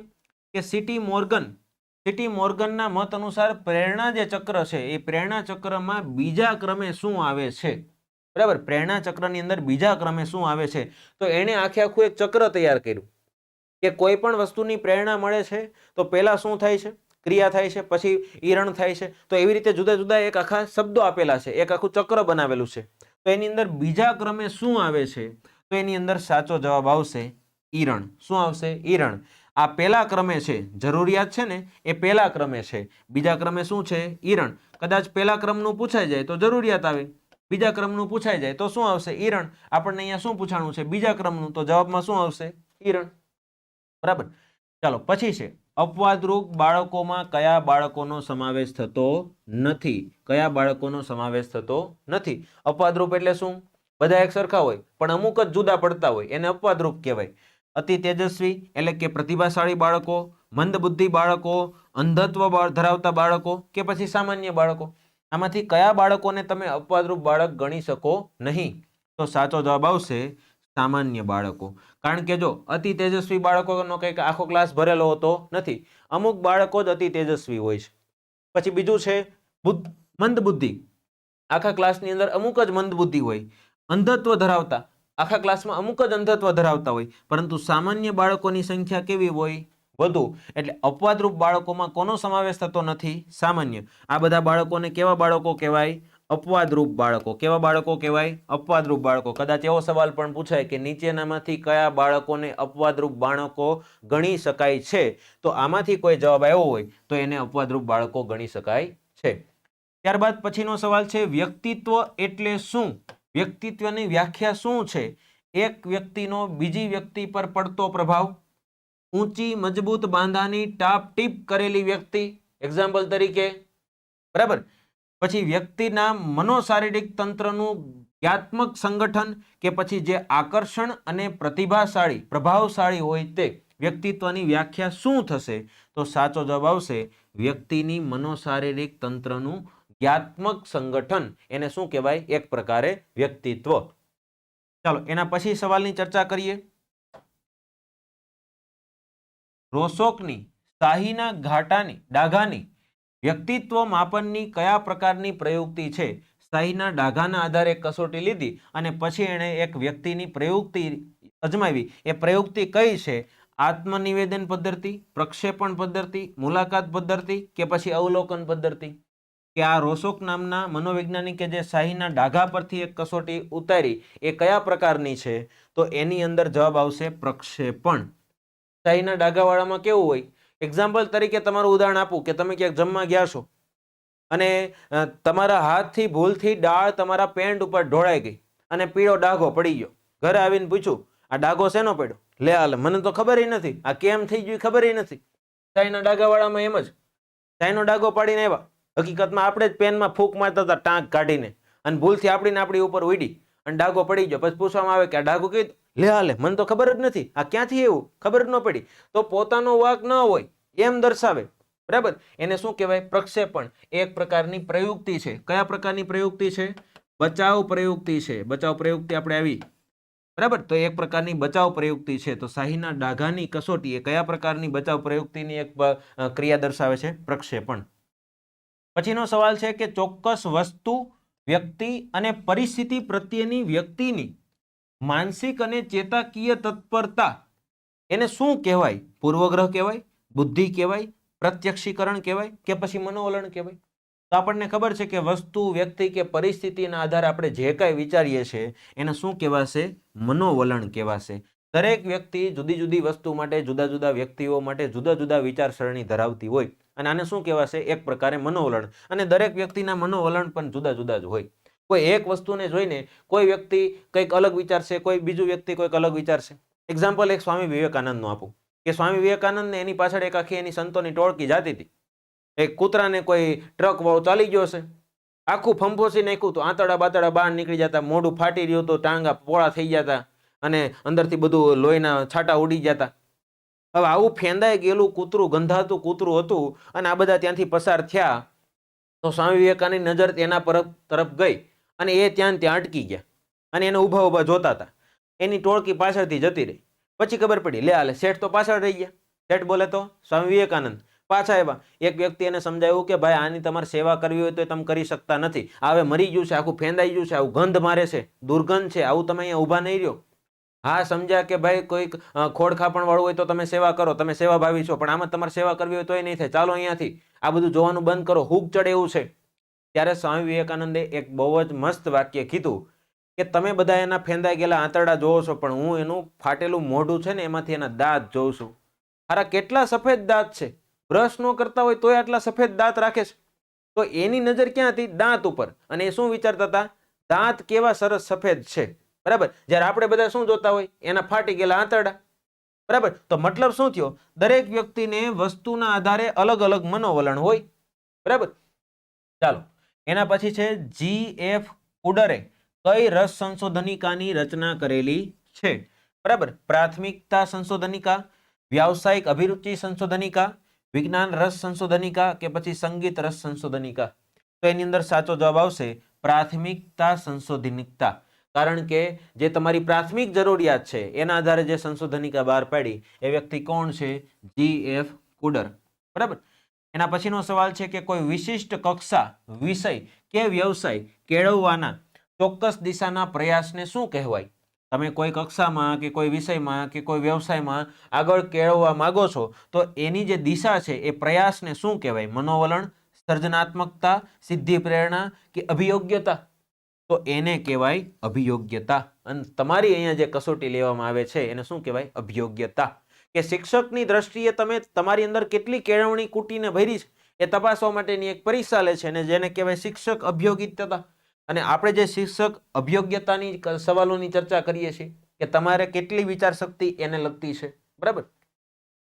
કે સિટી મોર્ગનના મત અનુસાર પ્રેરણા જે ચક્ર છે એ પ્રેરણા ચક્રમાં બીજા ક્રમે શું આવે છે? બરાબર. પ્રેરણા ચક્રની અંદર બીજા ક્રમે શું આવે છે? તો એણે આખે આખું એક ચક્ર તૈયાર કર્યું કે કોઈ પણ વસ્તુની પ્રેરણા મળે છે તો પહેલા શું થાય છે? ક્રિયા થાય છે, પછી ઈરણ થાય છે. તો એવી રીતે જુદા જુદા એક આખા શબ્દો આપેલા છે, એક આખું ચક્ર બનાવેલું છે. તો એની અંદર બીજા ક્રમે શું આવે છે? તો એની અંદર સાચો જવાબ આવશે ઈરણ. શું આવશે? ઈરણ. આ પહેલા ક્રમે છે, જરૂરિયાત છે ને એ પહેલા ક્રમે છે. બીજા ક્રમે શું છે? ઈરણ. કદાચ પહેલા ક્રમનું પૂછાઈ જાય તો જરૂરિયાત આવે, બીજા ક્રમનું પૂછાઈ જાય તો શું આવશે? ઈરણ. આપણને અહીંયા શું પૂછાણું છે? બીજા ક્રમનું. તો જવાબમાં શું આવશે? ઈરણ, બરાબર. ચાલો પછી છે, અપવાદરૂપ બાળકોમાં કયા બાળકોનો સમાવેશ થતો નથી? કયા બાળકોનો સમાવેશ થતો નથી? અપવાદરૂપ એટલે શું? બધા એક સરખા હોય પણ અમુક જ જુદા પડતા હોય, એને અપવાદરૂપ કહેવાય. અતિ તેજસ્વી એટલે કે પ્રતિભાશાળી બાળકો, મંદબુદ્ધિ બાળકો, અંધત્વ ધરાવતા બાળકો કે પછી સામાન્ય બાળકો? આમાંથી કયા બાળકોને તમે અપવાદરૂપ બાળક ગણી શકો નહીં? તો સાચો જવાબ આવશે સામાન્ય બાળકો. કારણ કે જો અતિ તેજસ્વી બાળકોનો કંઈક આખો ક્લાસ ભરેલો હોતો નથી, અમુક બાળકો જ અતિ તેજસ્વી હોય છે. પછી બીજું છે મંદબુદ્ધિ, આખા ક્લાસની અંદર અમુક જ મંદબુદ્ધિ હોય. અંધત્વ ધરાવતા, આખા ક્લાસમાં અમુક જ અંધત્વ ધરાવતા હોય. પરંતુ સામાન્ય બાળકોની સંખ્યા કેવી હોય? વધુ. એટલે અપવાદરૂપ બાળકોમાં કોનો સમાવેશ થતો નથી? સામાન્ય. આ બધા બાળકોને કેવા બાળકો કહેવાય? અપવાદરૂપ બાળકો. કેવા બાળકો કહેવાય? અપવાદરૂપ બાળકો. કદાચ એવો સવાલ પણ પૂછાય કે નીચેનામાંથી કયા બાળકોને અપવાદરૂપ બાળકો ગણી શકાય છે? તો આમાંથી કોઈ જવાબ આવ્યો હોય તો એને અપવાદરૂપ બાળકો ગણી શકાય છે. ત્યારબાદ પછીનો સવાલ છે, વ્યક્તિત્વ એટલે શું? વ્યક્તિત્વની વ્યાખ્યા શું છે? એક વ્યક્તિનો બીજી વ્યક્તિ પર પડતો પ્રભાવ, ઊંચી મજબૂત બાંધાની ટાપ-ટીપ કરેલી વ્યક્તિ, એક્ઝામ્પલ તરીકે, બરાબર. પછી વ્યક્તિના મનોશારીરિક તંત્રનું જ્ઞાત્મક સંગઠન, કે પછી જે આકર્ષણ અને પ્રભાવશાળી હોય તે વ્યક્તિત્વની વ્યાખ્યા શું થશે? તો સાચો જવાબ આવશે વ્યક્તિની મનોશારીરિક તંત્રનું જ્ઞાત્મક સંગઠન. એને શું કહેવાય? એક પ્રકારે વ્યક્તિત્વ. ચાલો એના પછી સવાલની ચર્ચા કરીએ. રોસોકની શાહીના ડાઘાની વ્યક્તિત્વ માપનની કયા પ્રકારની પ્રયુક્તિ છે? શાહીના ડાઘાના આધારે કસોટી લીધી અને પછી એણે એક વ્યક્તિની પ્રયુક્તિ અજમાવી. એ પ્રયુક્તિ કઈ છે? આત્મનિવેદન પદ્ધતિ, પ્રક્ષેપણ પદ્ધતિ, મુલાકાત પદ્ધતિ કે પછી અવલોકન પદ્ધતિ? કે આ રોસોક નામના મનોવૈજ્ઞાનિકે જે શાહીના ડાઘા પરથી એક કસોટી ઉતારી એ કયા પ્રકારની છે? તો એની અંદર જવાબ આવશે પ્રક્ષેપણ. શાહીના ડાઘાવાળામાં કેવું હોય? એક્ઝામ્પલ તરીકે તમારું ઉદાહરણ આપું કે તમે ક્યાંક જમવા ગયા છો અને તમારા હાથથી ભૂલથી દાળ તમારા પેન્ટ ઉપર ઢોળાઈ ગઈ અને પીળો ડાઘો પડી ગયો. ઘરે આવીને પૂછ્યું, આ ડાઘો શેનો પડ્યો? લે હાલ, મને તો ખબર નથી, આ કેમ થઈ ગયું ખબર નથી. શાહીના ડાઘાવાળામાં એમ જ, શાહીનો ડાઘો પાડીને આવ્યા, હકીકતમાં આપણે જ પેનમાં ફૂંક મારતા હતા ટાંક કાઢીને, અને ભૂલથી આપણી ઉપર ઉડી અને ડાઘો પડી ગયો. પછી પૂછવામાં આવે કે આ ડાઘો કીધું, લે હાલે, મને તો ખબર જ નથી, આ ક્યાંથી એવું ખબર જ ન પડી. તો પોતાનો વાંક ન હોય એમ દર્શાવે, બરાબર. એને શું કહેવાય? પ્રક્ષેપણ. એક પ્રકારની પ્રયુક્તિ છે. કયા પ્રકારની પ્રયુક્તિ છે? બચાવ પ્રયુક્તિ છે. બચાવ પ્રયુક્તિ આપણે આવી, બરાબર. તો એક પ્રકારની બચાવ પ્રયુક્તિ છે. તો શાહીના ડાઘાની કસોટી એ કયા પ્રકારની બચાવ પ્રયુક્તિની એક ક્રિયા દર્શાવે છે? પ્રક્ષેપણ. પછીનો સવાલ છે કે ચોક્કસ વસ્તુ, વ્યક્તિ અને પરિસ્થિતિ પ્રત્યેની વ્યક્તિની માનસિક અને ચેતાકીય તત્પરતા એને શું કહેવાય? પૂર્વગ્રહ કહેવાય, બુદ્ધિ કહેવાય, પ્રત્યક્ષીકરણ કહેવાય કે પછી મનોવલણ કહેવાય? તો આપણને ખબર છે કે વસ્તુ, વ્યક્તિ કે પરિસ્થિતિના આધારે આપણે જે કાંઈ વિચારીએ છીએ એને શું કહેવાશે? મનોવલણ કહેવાશે. દરેક વ્યક્તિ જુદી જુદી વસ્તુ માટે, જુદા જુદા વ્યક્તિઓ માટે જુદા જુદા વિચારસરણી ધરાવતી હોય અને આને શું કહેવાશે? એક પ્રકારે મનોવલણ. અને દરેક વ્યક્તિના મનોવલણ પણ જુદા જુદા જ હોય. કોઈ એક વસ્તુને જોઈને કોઈ વ્યક્તિ કંઈક અલગ વિચારશે, કોઈ બીજું વ્યક્તિ કંઈક અલગ વિચારશે. એક્ઝામ્પલ એક સ્વામી વિવેકાનંદનું આપું કે સ્વામી વિવેકાનંદને એની પાછળ એક આખી એની સંતોની ટોળકી જાતી હતી. એક કૂતરાને કોઈ ટ્રક વાળો ચાલી ગયો છે, આખું ફંફોસી નાખ્યું તો આંતરડા બાતરડા બહાર નીકળી જતા, મોઢું ફાટી રહ્યું હતું, ટાંગા પોળા થઈ જતા અને અંદરથી બધું લોહીના છાંટા ઉડી જતા. હવે આવું ફેંદાઈ ગયેલું કૂતરું, ગંધાતું કૂતરું હતું અને આ બધા ત્યાંથી પસાર થયા તો સ્વામી વિવેકાનંદની નજર એના તરફ ગઈ અને એ ત્યાં અટકી ગયા અને એને ઊભા ઊભા જોતા હતા. એની ટોળકી પાછળથી જતી રહી. પછી ખબર પડી, લે હાલે શેઠ તો પાછળ રહી ગયા. શેઠ બોલે તો સ્વામી વિવેકાનંદ પાછા આવ્યા. એક વ્યક્તિ એને સમજાવ્યું કે ભાઈ આની તમારે સેવા કરવી હોય તો તમે કરી શકતા નથી. હવે મરી ગયું છે, આખું ફેંદાઈ ગયું છે, આવું ગંધ મારે છે, દુર્ગંધ છે, આવું તમે અહીંયા ઊભા નહીં રહ્યો. હા સમજ્યા કે ભાઈ કોઈક ખોડખાપણ વાળું હોય તો તમે સેવા કરો, તમે સેવાભાવી છો, પણ આમાં તમારે સેવા કરવી હોય તોય નહીં થાય. ચાલો અહીંયાથી, આ બધું જોવાનું બંધ કરો, હુક ચડે એવું છે. ત્યારે સ્વામી વિવેકાનંદે એક બહુ જ મસ્ત વાક્ય કીધું કે તમે બધા એના ફેંદાઈ ગયેલા આંતરડા જોવો છો, પણ હું એનું ફાટેલું મોઢું છે ને એમાંથી એના દાંત જોઉં છું. હારા કેટલા સફેદ દાંત છે, બ્રશ ન કરતા હોય તોય આટલા સફેદ દાંત રાખે છે. તો એની નજર ક્યાં હતી? દાંત ઉપર. અને એ શું વિચારતા હતા? દાંત કેવા સરસ સફેદ છે. બરાબર. જ્યારે આપણે બધા શું જોતા હોય? એના ફાટી ગયેલા આંતરડા. બરાબર. તો મતલબ શું થયો? દરેક વ્યક્તિને વસ્તુના આધારે અલગ અલગ મનોવલણ હોય. બરાબર. ચાલો, એના પછી છે G.F. કુડરે કઈ રસ સંશોધનિકાની રચના કરેલી છે? બરાબર. પ્રાથમિકતા સંશોધનિકા, વ્યાવસાયિક અભિરુચિ સંશોધનિકા, વિજ્ઞાન રસ સંશોધનિકા કે પછી સંગીત રસ સંશોધનિકા? તો એની અંદર સાચો જવાબ આવશે પ્રાથમિકતા સંશોધનિકતા. કારણ કે જે તમારી પ્રાથમિક જરૂરિયાત છે એના આધારે જે સંશોધનિકા બહાર પાડી એ વ્યક્તિ કોણ છે? G.F. કુડર. બરાબર. એના પછીનો સવાલ છે કે કોઈ વિશિષ્ટ કક્ષા, વિષય કે વ્યવસાય કેળવવાના ચોક્કસ દિશાના પ્રયાસને શું કહેવાય? તમે કોઈ કક્ષામાં કે કોઈ વિષયમાં કે કોઈ વ્યવસાયમાં આગળ કેળવવા માંગો છો તો એની જે દિશા છે એ પ્રયાસને શું કહેવાય? મનોવલણ, સર્જનાત્મકતા, સિદ્ધિ પ્રેરણા કે અભિયોગ્યતા? તો એને કહેવાય અભિયોગ્યતા. અને તમારી અહીંયા જે કસોટી લેવામાં આવે છે એને શું કહેવાય? અભિયોગ્યતા. કે શિક્ષકની દ્રષ્ટિએ તમે તમારી અંદર કેટલી કેળવણી કૂટીને ભરી છે એ તપાસવા માટેની એક પરીક્ષા લે છે અને જેને કહેવાય શિક્ષક અભિયોગ્યતા. અને આપણે જે શિક્ષક અભિયોગ્યતાની સવાલોની ચર્ચા કરીએ છીએ કે તમારે કેટલી વિચાર શક્તિ એને લગતી છે. બરાબર.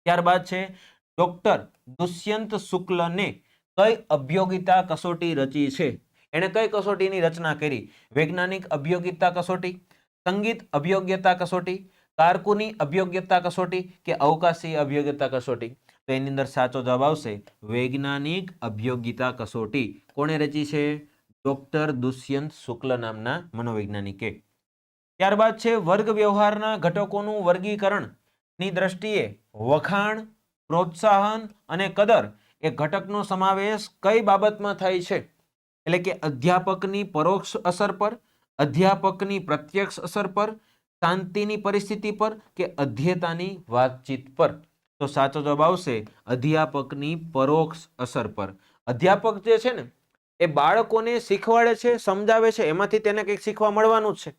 ત્યારબાદ છે ડોક્ટર દુષ્યંત શુક્લને કઈ અભિયોગિતા કસોટી રચી છે? એને કઈ કસોટીની રચના કરી? વૈજ્ઞાનિક અભિયોગિતા કસોટી, સંગીત અભિયોગ્યતા કસોટી, કારકુની અભિયોગ્યતા કસોટી કે અવકાશી અભિયોગ્યતા કસોટી? તો એની અંદર સાચો જવાબ આવશે વૈજ્ઞાનિક અભિયોગિતા કસોટી. કોણે રચી છે? ડોક્ટર દુષ્યંત શુક્લ નામના મનોવૈજ્ઞાનિકે. ત્યારબાદ છે વર્ગ વ્યવહારના ઘટકોનું વર્ગીકરણની દ્રષ્ટિએ વખાણ, પ્રોત્સાહન અને કદર એ ઘટકનો સમાવેશ કઈ બાબતમાં થાય છે? એટલે કે અધ્યાપકની પરોક્ષ અસર પર, અધ્યાપકની પ્રત્યક્ષ અસર પર, શાંતિની પરિસ્થિતિ પર કે અધ્યેતાની વાતચીત પર? તો સાચો જવાબ આવશે અધ્યાપકની પરોક્ષ અસર પર. અધ્યાપક જે છે ને એ બાળકોને શીખવાડે છે, સમજાવે છે, એમાંથી તેને કંઈક શીખવા મળવાનું જ છે,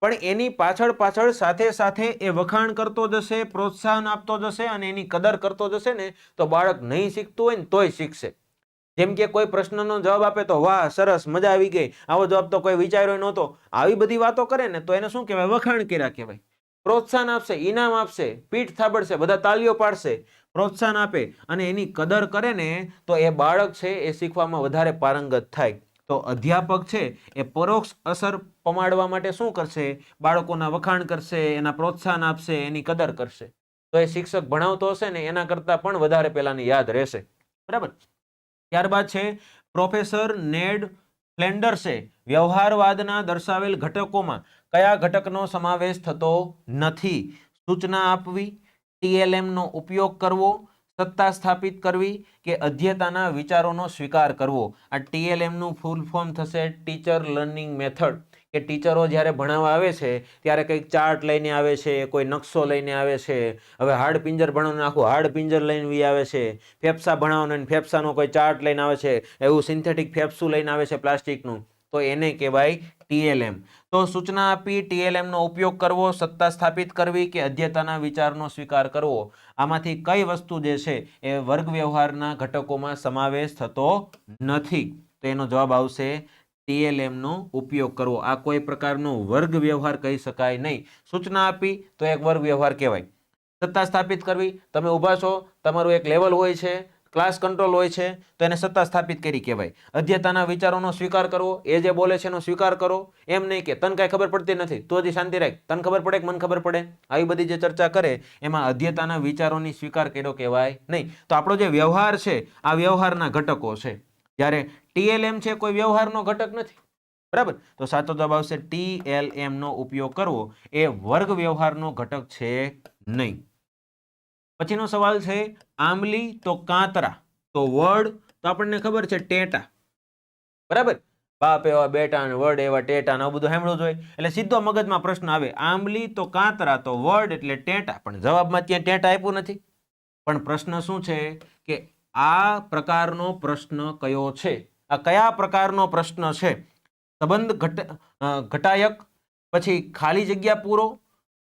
પણ એની પાછળ સાથે સાથે એ વખાણ કરતો જશે, પ્રોત્સાહન આપતો જશે અને એની કદર કરતો જશે ને તો બાળક નહીં શીખતું હોય ને તોય શીખશે. જેમ કે કોઈ પ્રશ્નનો જવાબ આપે તો વાહ સરસ, મજા આવી ગઈ, આવો જવાબ તો કોઈ વિચાર્યો નહોતો, આવી બધી વાતો કરે ને તો એને શું કહેવાય? વખાણ કર્યા કહેવાય. પ્રોત્સાહન આપશે, ઇનામ આપશે, પીઠ થાબડશે, બધા તાલીઓ પાડશે, પ્રોત્સાહન આપે અને એની કદર કરે ને તો એ બાળક છે એ શીખવામાં વધારે પારંગત થાય. તો અધ્યાપક છે એ પરોક્ષ અસર પમાડવા માટે શું કરશે? બાળકોના વખાણ કરશે, એના પ્રોત્સાહન આપશે, એની કદર કરશે. તો એ શિક્ષક ભણાવતો હશે ને એના કરતા પણ વધારે પેલાને યાદ રહેશે. બરાબર. ત્યારબાદ છે પ્રોફેસર નેડ ફ્લેન્ડર્સે વ્યવહારવાદના દર્શાવેલ ઘટકોમાં કયા ઘટકનો સમાવેશ થતો નથી? સૂચના આપવી, TLM નો ઉપયોગ કરવો, સત્તા સ્થાપિત કરવી કે અધ્યતાના વિચારોનો સ્વીકાર કરવો. આ TLM નું ફૂલ ફોર્મ થશે ટીચર લર્નિંગ મેથડ, કે ટીચરો જ્યારે ભણાવવા આવે છે ત્યારે કંઈક ચાર્ટ લઈને આવે છે, કોઈ નકશો લઈને આવે છે. હવે હાડ પિંજર ભણાવવાનું આખું હાડ પિંજર લઈને વી આવે છે, ફેફસા ભણાવવાનું ફેફસાનો કોઈ ચાર્ટ લઈને આવે છે, એવું સિન્થેટિક ફેફસું લઈને આવે છે પ્લાસ્ટિકનું, તો એને કહેવાય TLM. તો સૂચના આપી TLM નો ઉપયોગ કરવો, સત્તા સ્થાપિત કરવી કે અધ્યતાના વિચારનો સ્વીકાર કરવો, આમાંથી કઈ વસ્તુ જે છે એ વર્ગ વ્યવહારના ઘટકોમાં સમાવેશ થતો નથી? તો એનો જવાબ આવશે TLM નો ઉપયોગ કરવો. આ કોઈ પ્રકારનો વર્ગ વ્યવહાર કહી શકાય નહીં. સૂચના આપી તો એક વર્ગ વ્યવહાર કહેવાય. સત્તા સ્થાપિત કરવી, તમે ઊભા છો, તમારું એક લેવલ હોય છે, ક્લાસ કંટ્રોલ હોય છે, તો એને સત્તા સ્થાપિત કરી કહેવાય. અધ્યતાના વિચારોનો સ્વીકાર કરવો, એ જે બોલે છે એનો સ્વીકાર કરો, એમ નહીં કે તને કાંઈ ખબર પડતી નથી તો હજી શાંતિ રાખ, તને ખબર પડે કે મને ખબર પડે, આવી બધી જે ચર્ચા કરે એમાં અધ્યતાના વિચારોની સ્વીકાર કર્યો કહેવાય નહીં. તો આપણો જે વ્યવહાર છે આ વ્યવહારના ઘટકો છે, જ્યારે TLM છે કોઈ વ્યવહારનો ઘટક નથી. બરાબર, તો સાચો જવાબ આવશે TLM નો ઉપયોગ કરવો એ વર્ગ વ્યવહારનો ઘટક છે નહીં. પછીનો સવાલ છે આંબલી તો કાંતરા તો વડ, તો આપણને ખબર છે ટેટા. બરાબર, બાપ એવા બેટા ને વડ એવા ટેટા ને બધું સાંભળવું જોઈએ, એટલે સીધો મગજમાં પ્રશ્ન આવે આંબલી તો કાંતરા તો વડ એટલે ટેટા, પણ જવાબમાં ત્યાં ટેટા આપ્યું નથી. પણ પ્રશ્ન શું છે કે આ પ્રકારનો પ્રશ્ન કયો છે? આ કયા પ્રકારનો પ્રશ્ન છે? સંબંધ ઘટાયક, પછી ખાલી જગ્યા પૂરો,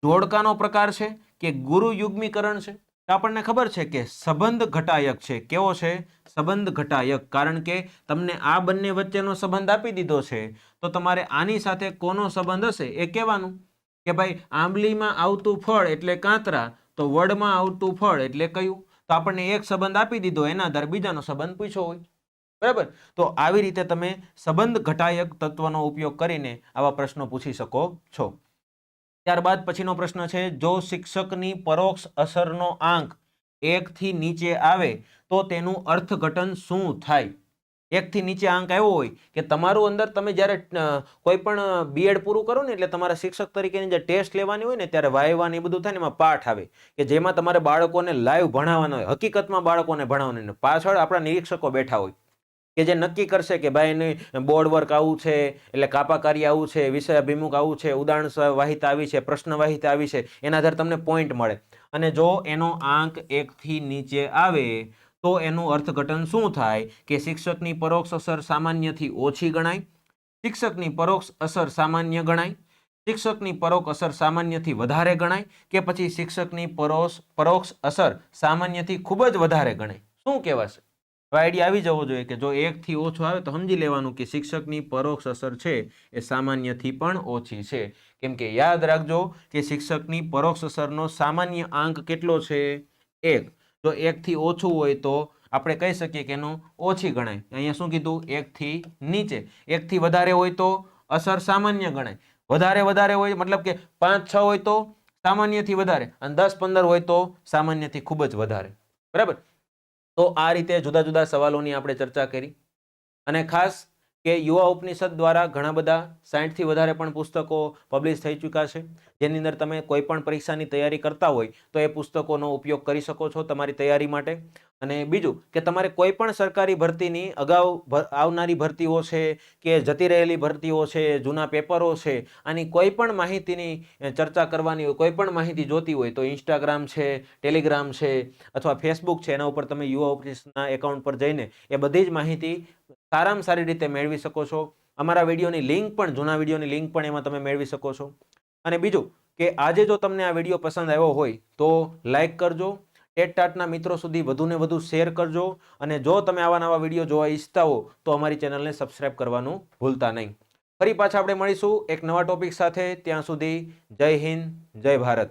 જોડકાનો પ્રકાર છે કે ગુરુ યુગ્મીકરણ છે? તો આપણને ખબર છે કે સંબંધ ઘટાયક છે. કેવો છે? સંબંધ ઘટાયક. કારણ કે તમને આ બંને વચ્ચેનો સંબંધ આપી દીધો છે, તો તમારે આની સાથે કોનો સંબંધ હશે એ કહેવાનું કે ભાઈ આંબલીમાં આવતું ફળ એટલે કાંતરા, તો વડમાં આવતું ફળ એટલે કયું? તો આપણને એક સંબંધ આપી દીધો, એના આધારે બીજાનો સંબંધ પૂછ્યો હોય. બરાબર, તો આવી રીતે તમે સંબંધ ઘટાયક તત્વનો ઉપયોગ કરીને આવા પ્રશ્નો પૂછી શકો છો. ત્યારબાદ પછીનો પ્રશ્ન છે જો શિક્ષકની પરોક્ષ અસરનો આંક 1 થી નીચે આવે તો તેનું અર્થઘટન શું થાય? 1 થી નીચે આંક આવ્યો હોય કે તમારું અંદર, તમે જ્યારે કોઈ પણ B.Ed પૂરું કરો ને એટલે તમારા શિક્ષક તરીકેની જે ટેસ્ટ લેવાની હોય ને ત્યારે વાયવા ને એ બધું થાય ને એમાં પાઠ આવે કે જેમાં તમારે બાળકોને લાઈવ ભણાવવાના હોય, હકીકતમાં બાળકોને ભણાવવાના હોય. પાછળ આપણા નિરીક્ષકો બેઠા હોય કે જે નક્કી કરશે કે ભાઈ એની બોર્ડ વર્ક આવું છે, એટલે કાપાકારી આવું છે, વિષય અભિમુખ આવું છે, ઉદાહરણ વાહિતા આવી છે, પ્રશ્ન વાહિતા આવી છે, એના આધારે તમને પોઈન્ટ મળે. અને જો એનો આંક 1 થી નીચે આવે તો એનું અર્થઘટન શું થાય કે શિક્ષકની પરોક્ષ અસર સામાન્યથી ઓછી ગણાય, શિક્ષકની પરોક્ષ અસર સામાન્ય ગણાય, શિક્ષકની પરોક્ષ અસર સામાન્યથી વધારે ગણાય, કે પછી શિક્ષકની પરોક્ષ અસર સામાન્યથી ખૂબ જ વધારે ગણાય? શું કહેવાશે? આઈડિયા આવી જવો જોઈએ કે જો 1 થી ઓછો આવે તો સમજી લેવાનું કે શિક્ષકની પરોક્ષ અસર છે એ સામાન્યથી પણ ઓછી છે. કેમ કે યાદ રાખજો કે શિક્ષકની પરોક્ષ અસરનો સામાન્ય આંક કેટલો છે? 1. જો 1 થી ઓછું હોય તો આપણે કહી શકીએ કે એનું ઓછી ગણાય. અહીંયા શું કીધું? 1 થી નીચે. 1 થી વધારે હોય તો અસર સામાન્ય ગણાય. વધારે હોય મતલબ કે 5-6 હોય તો સામાન્યથી વધારે, અને 10-15 હોય તો સામાન્યથી ખૂબ જ વધારે. બરાબર, તો આ રીતે જુદા જુદા સવાલોની આપણે ચર્ચા કરી. અને ખાસ કે યુવા ઉપનિષદ દ્વારા ઘણા બધા 60 થી વધારે પણ પુસ્તકો પબ્લિશ થઈ ચૂક્યા છે, જેની અંદર તમે કોઈ પણ પરીક્ષાની તૈયારી કરતા હોય તો એ પુસ્તકોનો ઉપયોગ કરી શકો છો તમારી તૈયારી માટે. અને બીજું કે તમારે કોઈ પણ સરકારી ભરતીની અગાઉ આવનારી ભરતીઓ છે કે જતી રહેલી ભરતીઓ છે, જૂના પેપરો છે, આની કોઈ પણ માહિતીની ચર્ચા કરવાની હોય, કોઈ પણ માહિતી જોતી હોય તો ઇન્સ્ટાગ્રામ છે, ટેલિગ્રામ છે અથવા ફેસબુક છે, એના ઉપર તમે યુવા ઓફિસના એકાઉન્ટ પર જઈને એ બધી જ માહિતી સારામાં સારી રીતે મેળવી શકો છો. અમારા વિડીયોની લિંક પણ, જૂના વિડીયોની લિંક પણ એમાં તમે મેળવી શકો છો. અને બીજું કે આજે જો તમને આ વિડીયો પસંદ આવ્યો હોય તો લાઈક કરજો, ટેટટાટના મિત્રો સુધી વધુને વધુ શેર કરજો, અને જો તમે આવા નવા વિડીયો જોવા ઈચ્છતા હો તો અમારી ચેનલને સબસ્ક્રાઇબ કરવાનું ભૂલતા નહીં. ફરી પાછા આપણે મળીશું એક નવા ટોપિક સાથે. ત્યાં સુધી જય હિન્દ, જય ભારત.